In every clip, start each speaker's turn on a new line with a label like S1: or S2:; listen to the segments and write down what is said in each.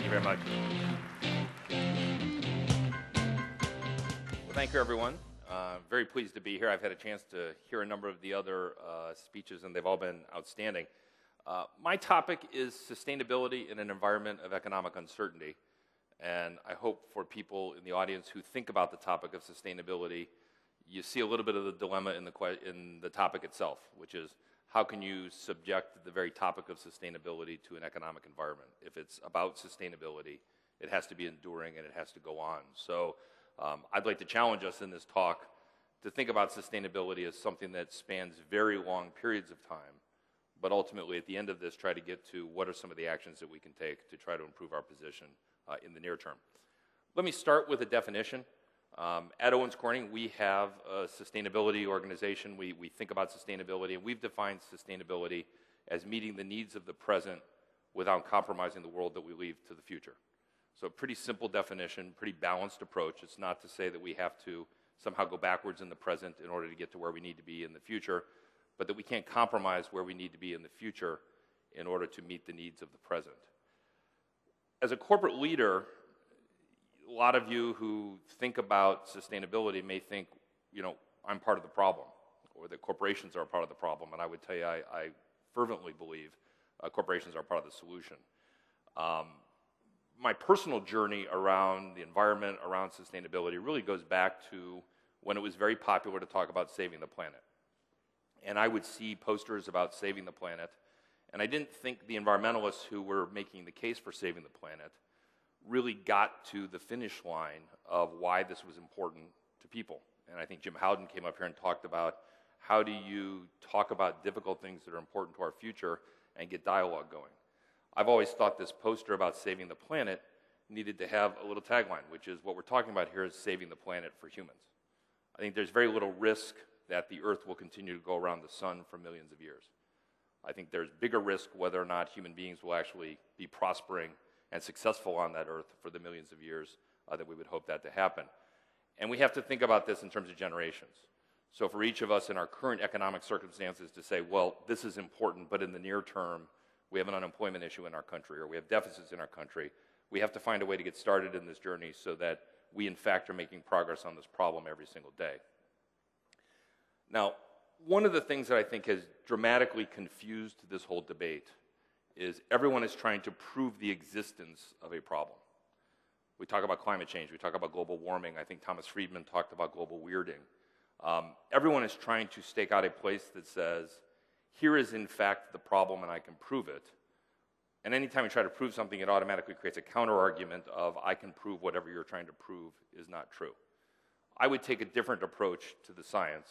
S1: you very much. Well, thank you, everyone. Very pleased to be here. I've had a chance to hear a number of the other speeches, and they've all been outstanding. My topic is sustainability in an environment of economic uncertainty. And I hope for people in the audience who think about the topic of sustainability, you see a little bit of the dilemma in the topic itself, which is how can you subject the very topic of sustainability to an economic environment? If it's about sustainability, it has to be enduring and it has to go on. So I'd like to challenge us in this talk to think about sustainability as something that spans very long periods of time, but ultimately at the end of this try to get to what are some of the actions that we can take to try to improve our position in the near term. Let me start with a definition. At Owens Corning, we have a sustainability organization. We think about sustainability, and we've defined sustainability as meeting the needs of the present without compromising the world that we leave to the future. So a pretty simple definition, pretty balanced approach. It's not to say that we have to somehow go backwards in the present in order to get to where we need to be in the future, but that we can't compromise where we need to be in the future in order to meet the needs of the present. As a corporate leader, a lot of you who think about sustainability may think, you know, I'm part of the problem, or that corporations are a part of the problem, and I would tell you I fervently believe corporations are part of the solution. My personal journey around the environment, around sustainability, really goes back to when it was very popular to talk about saving the planet. And I would see posters about saving the planet, and I didn't think the environmentalists who were making the case for saving the planet really got to the finish line of why this was important to people. And I think Jim Howden came up here and talked about how do you talk about difficult things that are important to our future and get dialogue going. I've always thought this poster about saving the planet needed to have a little tagline, which is what we're talking about here is saving the planet for humans. I think there's very little risk that the Earth will continue to go around the sun for millions of years. I think there's bigger risk whether or not human beings will actually be prospering and successful on that Earth for the millions of years that we would hope that to happen. And we have to think about this in terms of generations. So for each of us in our current economic circumstances to say, well, this is important, but in the near term, we have an unemployment issue in our country, or we have deficits in our country, we have to find a way to get started in this journey so that we, in fact, are making progress on this problem every single day. Now, one of the things that I think has dramatically confused this whole debate is everyone is trying to prove the existence of a problem. We talk about climate change, we talk about global warming, I think Thomas Friedman talked about global weirding. Everyone is trying to stake out a place that says, here is in fact the problem and I can prove it. And anytime you try to prove something, it automatically creates a counter-argument of I can prove whatever you're trying to prove is not true. I would take a different approach to the science.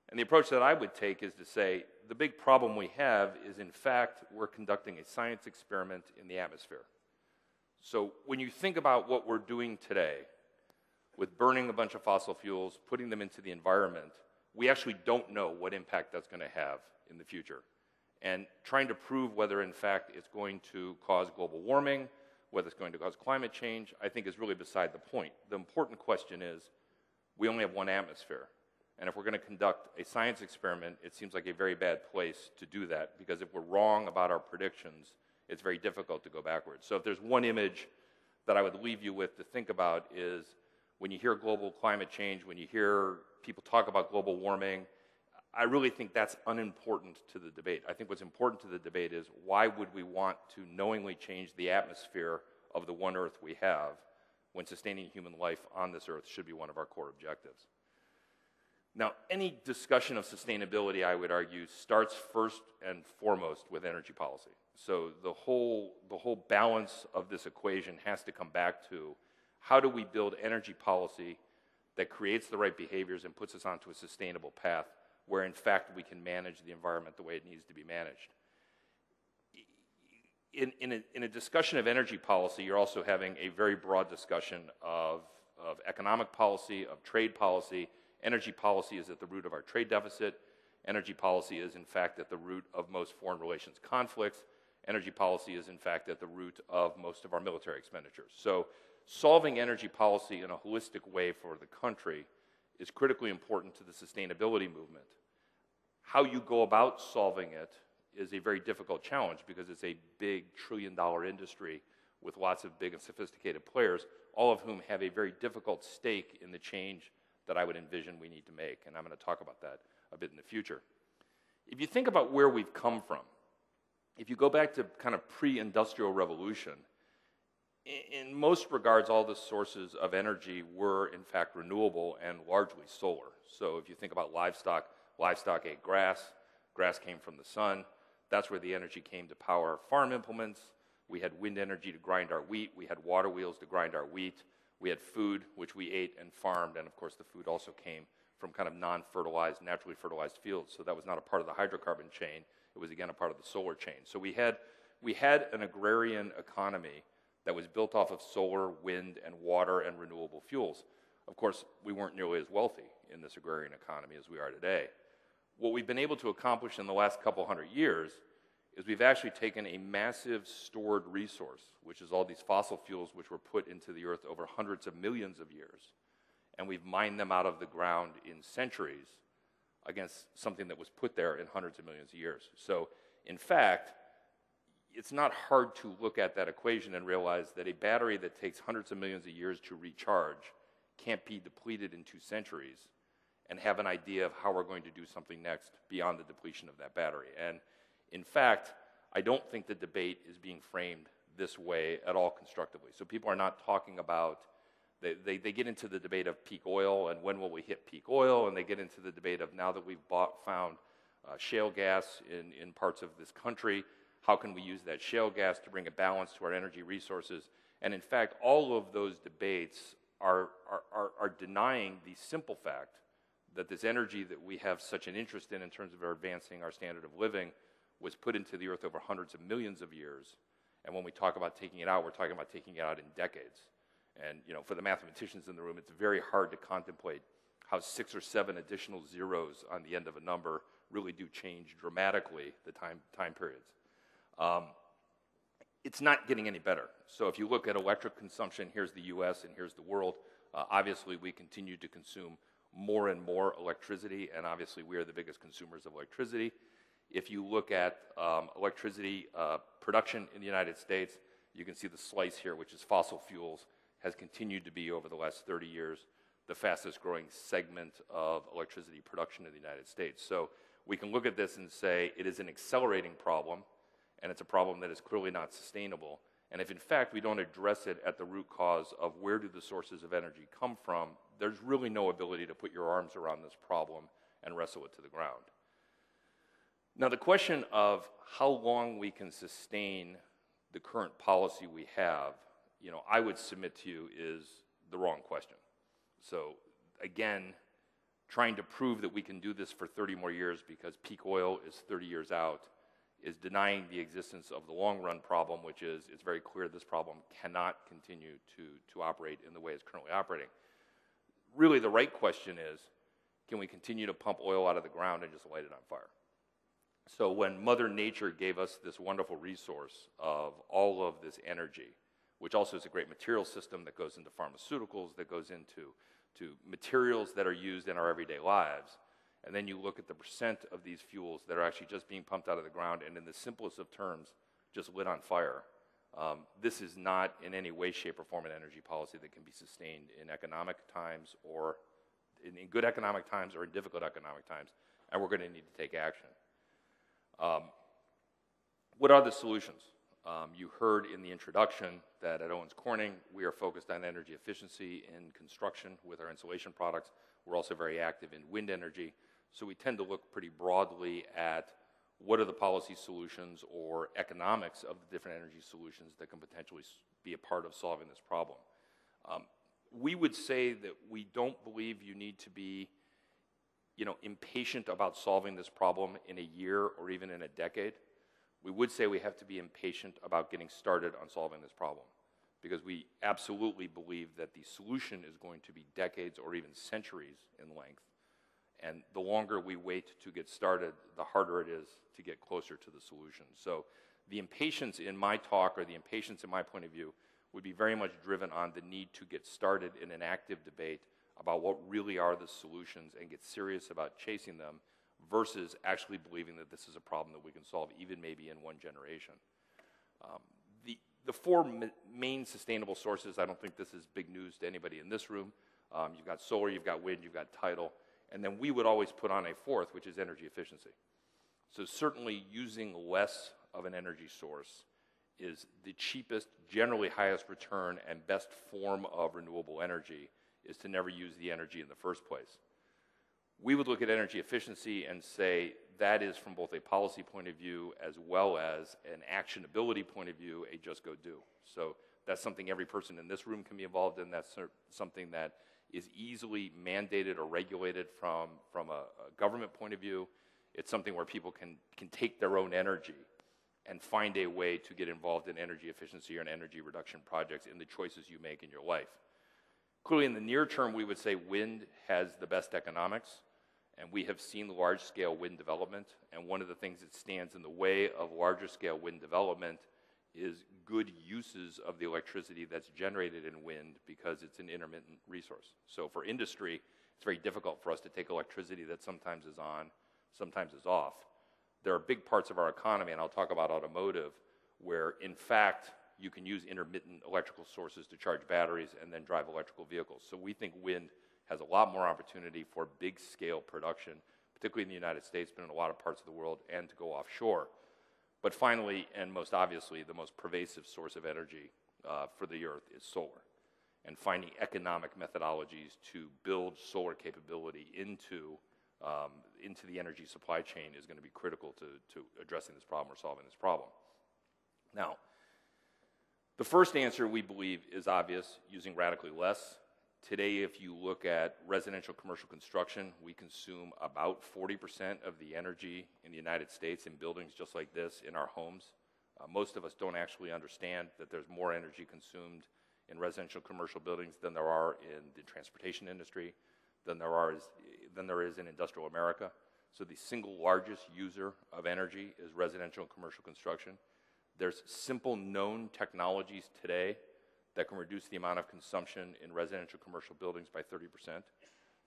S1: And the approach that I would take is to say, the big problem we have is, in fact, we're conducting a science experiment in the atmosphere. So when you think about what we're doing today, with burning a bunch of fossil fuels, putting them into the environment, we actually don't know what impact that's going to have in the future. And trying to prove whether, in fact, it's going to cause global warming, whether it's going to cause climate change, I think is really beside the point. The important question is, we only have one atmosphere. And if we're going to conduct a science experiment, it seems like a very bad place to do that, because if we're wrong about our predictions, it's very difficult to go backwards. So if there's one image that I would leave you with to think about is when you hear global climate change, when you hear people talk about global warming, I really think that's unimportant to the debate. I think what's important to the debate is why would we want to knowingly change the atmosphere of the one Earth we have when sustaining human life on this Earth should be one of our core objectives. Now, any discussion of sustainability, I would argue, starts first and foremost with energy policy. So the whole balance of this equation has to come back to how do we build energy policy that creates the right behaviors and puts us onto a sustainable path where, in fact, we can manage the environment the way it needs to be managed. In a discussion of energy policy, you're also having a very broad discussion of economic policy, of trade policy. Energy policy is at the root of our trade deficit. Energy policy is, in fact, at the root of most foreign relations conflicts. Energy policy is, in fact, at the root of most of our military expenditures. So solving energy policy in a holistic way for the country is critically important to the sustainability movement. How you go about solving it is a very difficult challenge because it's a big trillion-dollar industry with lots of big and sophisticated players, all of whom have a very difficult stake in the change that I would envision we need to make, and I'm going to talk about that a bit in the future. If you think about where we've come from, if you go back to kind of pre-industrial revolution, in most regards, all the sources of energy were, in fact, renewable and largely solar. So if you think about livestock, livestock ate grass, grass came from the sun. That's where the energy came to power farm implements. We had wind energy to grind our wheat. We had water wheels to grind our wheat. We had food, which we ate and farmed, and of course the food also came from kind of non-fertilized, naturally fertilized fields. So that was not a part of the hydrocarbon chain. It was, again, a part of the solar chain. So we had an agrarian economy that was built off of solar, wind, and water and renewable fuels. Of course, we weren't nearly as wealthy in this agrarian economy as we are today. What we've been able to accomplish in the last couple hundred years is we've actually taken a massive stored resource, which is all these fossil fuels which were put into the earth over hundreds of millions of years, and we've mined them out of the ground in centuries against something that was put there in hundreds of millions of years. So, in fact, it's not hard to look at that equation and realize that a battery that takes hundreds of millions of years to recharge can't be depleted in 2 centuries and have an idea of how we're going to do something next beyond the depletion of that battery. And in fact, I don't think the debate is being framed this way at all constructively. So people are not talking about, they get into the debate of peak oil and when will we hit peak oil, and they get into the debate of now that we've found shale gas in parts of this country, how can we use that shale gas to bring a balance to our energy resources? And in fact, all of those debates are denying the simple fact that this energy that we have such an interest in terms of advancing our standard of living was put into the earth over hundreds of millions of years. And when we talk about taking it out, we're talking about taking it out in decades. And for the mathematicians in the room, it's very hard to contemplate how 6 or 7 additional zeros on the end of a number really do change dramatically the time periods. It's not getting any better. So if you look at electric consumption, here's the US and here's the world. Obviously, we continue to consume more and more electricity, and obviously we are the biggest consumers of electricity. If you look at electricity production in the United States, you can see the slice here, which is fossil fuels, has continued to be, over the last 30 years, the fastest growing segment of electricity production in the United States. So we can look at this and say it is an accelerating problem, and it's a problem that is clearly not sustainable. And if in fact we don't address it at the root cause of where do the sources of energy come from, there's really no ability to put your arms around this problem and wrestle it to the ground. Now, the question of how long we can sustain the current policy we have, I would submit to you is the wrong question. So again, trying to prove that we can do this for 30 more years because peak oil is 30 years out is denying the existence of the long-run problem, which is it's very clear this problem cannot continue to operate in the way it's currently operating. Really, the right question is, can we continue to pump oil out of the ground and just light it on fire? So when Mother Nature gave us this wonderful resource of all of this energy, which also is a great material system that goes into pharmaceuticals, that goes into materials that are used in our everyday lives, and then you look at the percent of these fuels that are actually just being pumped out of the ground and in the simplest of terms, just lit on fire. This is not in any way, shape, or form an energy policy that can be sustained in economic times or in good economic times or in difficult economic times, and we're going to need to take action. What are the solutions? You heard in the introduction that at Owens Corning, we are focused on energy efficiency in construction with our insulation products. We're also very active in wind energy. So we tend to look pretty broadly at what are the policy solutions or economics of the different energy solutions that can potentially be a part of solving this problem. We would say that we don't believe you need to be impatient about solving this problem in a year or even in a decade. We would say we have to be impatient about getting started on solving this problem, because we absolutely believe that the solution is going to be decades or even centuries in length. And the longer we wait to get started, the harder it is to get closer to the solution. So the impatience in my talk, or the impatience in my point of view, would be very much driven on the need to get started in an active debate about what really are the solutions and get serious about chasing them, versus actually believing that this is a problem that we can solve even maybe in one generation. the four main sustainable sources, I don't think this is big news to anybody in this room. You've got solar, you've got wind, you've got tidal, and then we would always put on a fourth, which is energy efficiency. So certainly using less of an energy source is the cheapest, generally highest return, and best form of renewable energy is to never use the energy in the first place. We would look at energy efficiency and say that is, from both a policy point of view as well as an actionability point of view, a just go do. So that's something every person in this room can be involved in. That's something that is easily mandated or regulated from a government point of view. It's something where people can take their own energy and find a way to get involved in energy efficiency or an energy reduction projects in the choices you make in your life. Clearly, in the near term, we would say wind has the best economics, and we have seen large-scale wind development, and one of the things that stands in the way of larger-scale wind development is good uses of the electricity that's generated in wind because it's an intermittent resource. So for industry, it's very difficult for us to take electricity that sometimes is on, sometimes is off. There are big parts of our economy, and I'll talk about automotive, where in fact you can use intermittent electrical sources to charge batteries and then drive electrical vehicles. So we think wind has a lot more opportunity for big scale production, particularly in the United States, but in a lot of parts of the world, and to go offshore. But finally, and most obviously, the most pervasive source of energy for the Earth is solar. And finding economic methodologies to build solar capability into the energy supply chain is going to be critical to addressing this problem or solving this problem. Now, the first answer, we believe, is obvious, using radically less. Today, if you look at residential commercial construction, we consume about 40% of the energy in the United States in buildings just like this in our homes. Most of us don't actually understand that there's more energy consumed in residential commercial buildings than there are in the transportation industry, than there is in industrial America. So the single largest user of energy is residential and commercial construction. There's simple known technologies today that can reduce the amount of consumption in residential commercial buildings by 30%.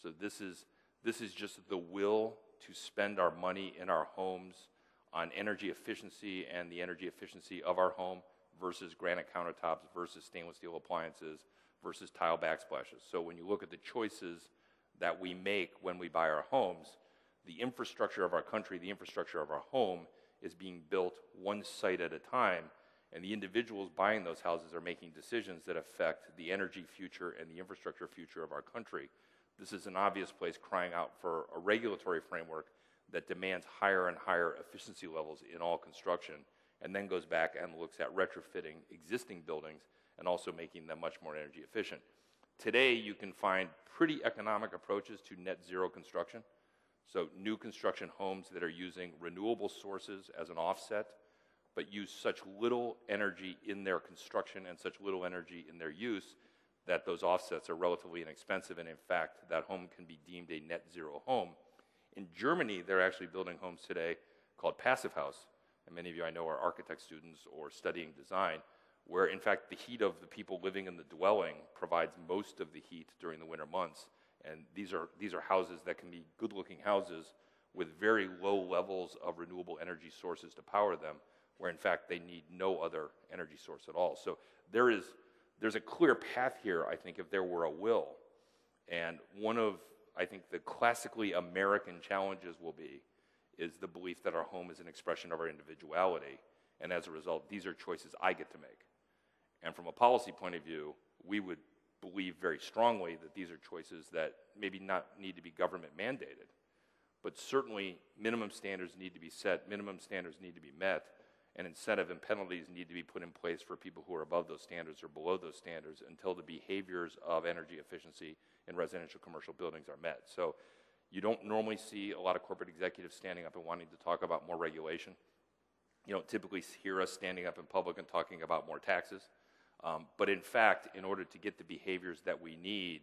S1: So this is just the will to spend our money in our homes on energy efficiency and the energy efficiency of our home versus granite countertops versus stainless steel appliances versus tile backsplashes. So when you look at the choices that we make when we buy our homes, the infrastructure of our country, the infrastructure of our home is being built one site at a time, and the individuals buying those houses are making decisions that affect the energy future and the infrastructure future of our country. This is an obvious place crying out for a regulatory framework that demands higher and higher efficiency levels in all construction, and then goes back and looks at retrofitting existing buildings and also making them much more energy efficient. Today, you can find pretty economic approaches to net zero construction. So new construction homes that are using renewable sources as an offset, but use such little energy in their construction and such little energy in their use that those offsets are relatively inexpensive, and in fact, that home can be deemed a net zero home. In Germany, they're actually building homes today called passive house, and many of you I know are architect students or studying design, where in fact the heat of the people living in the dwelling provides most of the heat during the winter months. And these are houses that can be good-looking houses with very low levels of renewable energy sources to power them, where in fact they need no other energy source at all. So there's a clear path here, I think, if there were a will. And one of, I think, the classically American challenges is the belief that our home is an expression of our individuality. And as a result, these are choices I get to make. And from a policy point of view, we would believe very strongly that these are choices that maybe not need to be government mandated, but certainly minimum standards need to be set, minimum standards need to be met, and incentive and penalties need to be put in place for people who are above those standards or below those standards until the behaviors of energy efficiency in residential commercial buildings are met. So you don't normally see a lot of corporate executives standing up and wanting to talk about more regulation. You don't typically hear us standing up in public and talking about more taxes. But in fact, in order to get the behaviors that we need,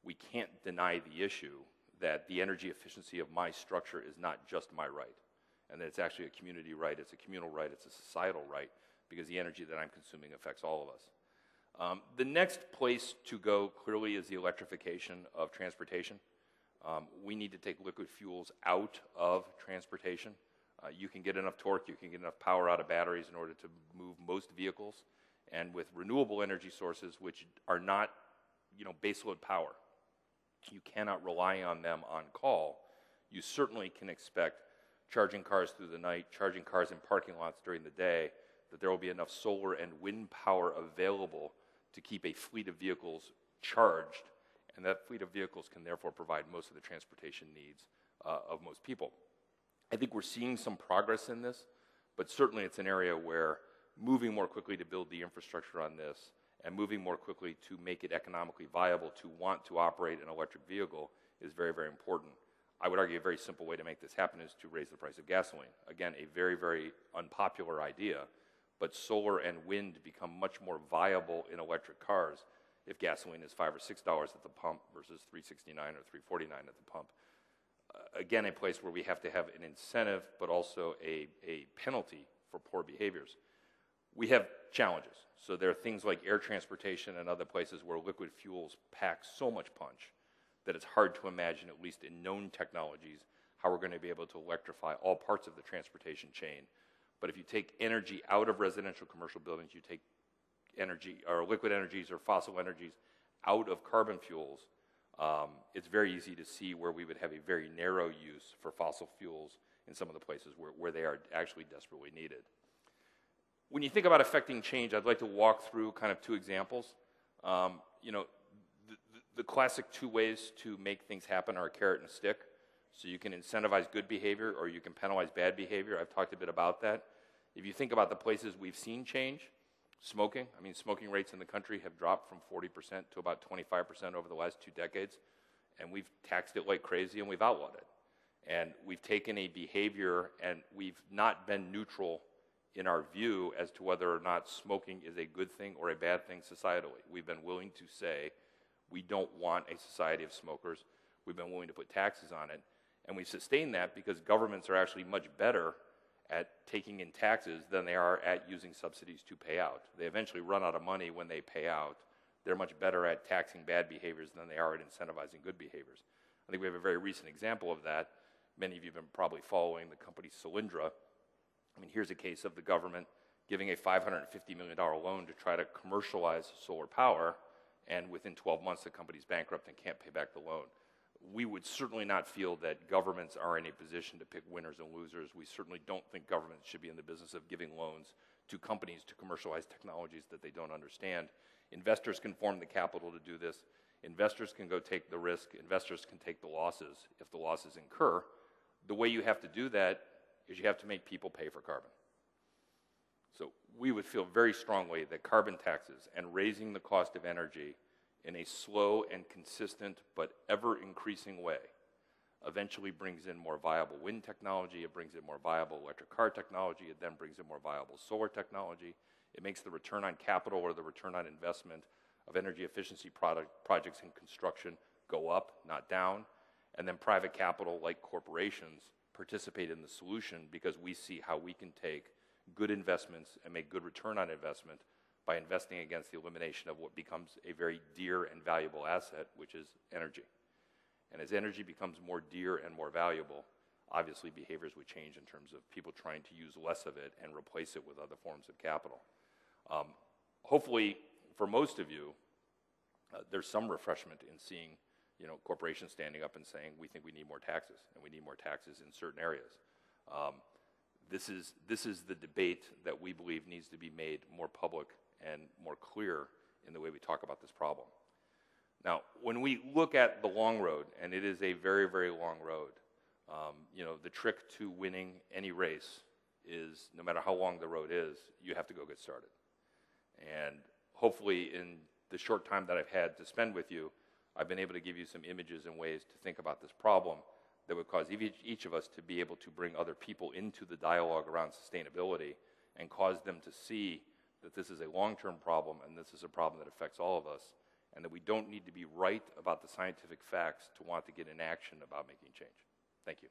S1: we can't deny the issue that the energy efficiency of my structure is not just my right, and that it's actually a community right, it's a communal right, it's a societal right, because the energy that I'm consuming affects all of us. The next place to go clearly is the electrification of transportation. We need to take liquid fuels out of transportation. You can get enough torque, you can get enough power out of batteries in order to move most vehicles. and with renewable energy sources, which are not, baseload power. You cannot rely on them on call. You certainly can expect charging cars through the night, charging cars in parking lots during the day, that there will be enough solar and wind power available to keep a fleet of vehicles charged, and that fleet of vehicles can therefore provide most of the transportation needs of most people. I think we're seeing some progress in this, but certainly it's an area where moving more quickly to build the infrastructure on this and moving more quickly to make it economically viable to want to operate an electric vehicle is very, very important. I would argue a very simple way to make this happen is to raise the price of gasoline. Again, a very, very unpopular idea, but solar and wind become much more viable in electric cars if gasoline is $5 or $6 at the pump versus $3.69 or $3.49 at the pump. Again, a place where we have to have an incentive, but also a penalty for poor behaviors. We have challenges. So there are things like air transportation and other places where liquid fuels pack so much punch that it's hard to imagine, at least in known technologies, how we're going to be able to electrify all parts of the transportation chain. But if you take energy out of residential commercial buildings, you take energy or liquid energies or fossil energies out of carbon fuels, it's very easy to see where we would have a very narrow use for fossil fuels in some of the places where they are actually desperately needed. When you think about affecting change, I'd like to walk through kind of two examples. The classic two ways to make things happen are a carrot and a stick. So you can incentivize good behavior or you can penalize bad behavior. I've talked a bit about that. If you think about the places we've seen change, smoking, smoking rates in the country have dropped from 40% to about 25% over the last 2 decades, and we've taxed it like crazy and we've outlawed it. And we've taken a behavior and we've not been neutral in our view as to whether or not smoking is a good thing or a bad thing societally. We've been willing to say we don't want a society of smokers. We've been willing to put taxes on it. And we've sustained that because governments are actually much better at taking in taxes than they are at using subsidies to pay out. They eventually run out of money when they pay out. They're much better at taxing bad behaviors than they are at incentivizing good behaviors. I think we have a very recent example of that. Many of you have been probably following the company Solyndra. Here's a case of the government giving a $550 million loan to try to commercialize solar power, and within 12 months the company's bankrupt and can't pay back the loan. We would certainly not feel that governments are in a position to pick winners and losers. We certainly don't think governments should be in the business of giving loans to companies to commercialize technologies that they don't understand. Investors can form the capital to do this. Investors can go take the risk. Investors can take the losses if the losses incur. The way you have to do that is you have to make people pay for carbon. So we would feel very strongly that carbon taxes and raising the cost of energy in a slow and consistent but ever-increasing way eventually brings in more viable wind technology, it brings in more viable electric car technology, it then brings in more viable solar technology. It makes the return on capital or the return on investment of energy efficiency projects in construction go up, not down. And then private capital, like corporations, participate in the solution because we see how we can take good investments and make good return on investment by investing against the elimination of what becomes a very dear and valuable asset, which is energy. And as energy becomes more dear and more valuable, obviously behaviors would change in terms of people trying to use less of it and replace it with other forms of capital. Hopefully, for most of you, there's some refreshment in seeing corporations standing up and saying, we think we need more taxes, and we need more taxes in certain areas. This is the debate that we believe needs to be made more public and more clear in the way we talk about this problem. Now, when we look at the long road, and it is a very, very long road, the trick to winning any race is, no matter how long the road is, you have to go get started. And hopefully, in the short time that I've had to spend with you, I've been able to give you some images and ways to think about this problem that would cause each of us to be able to bring other people into the dialogue around sustainability and cause them to see that this is a long-term problem and this is a problem that affects all of us, and that we don't need to be right about the scientific facts to want to get in action about making change. Thank you.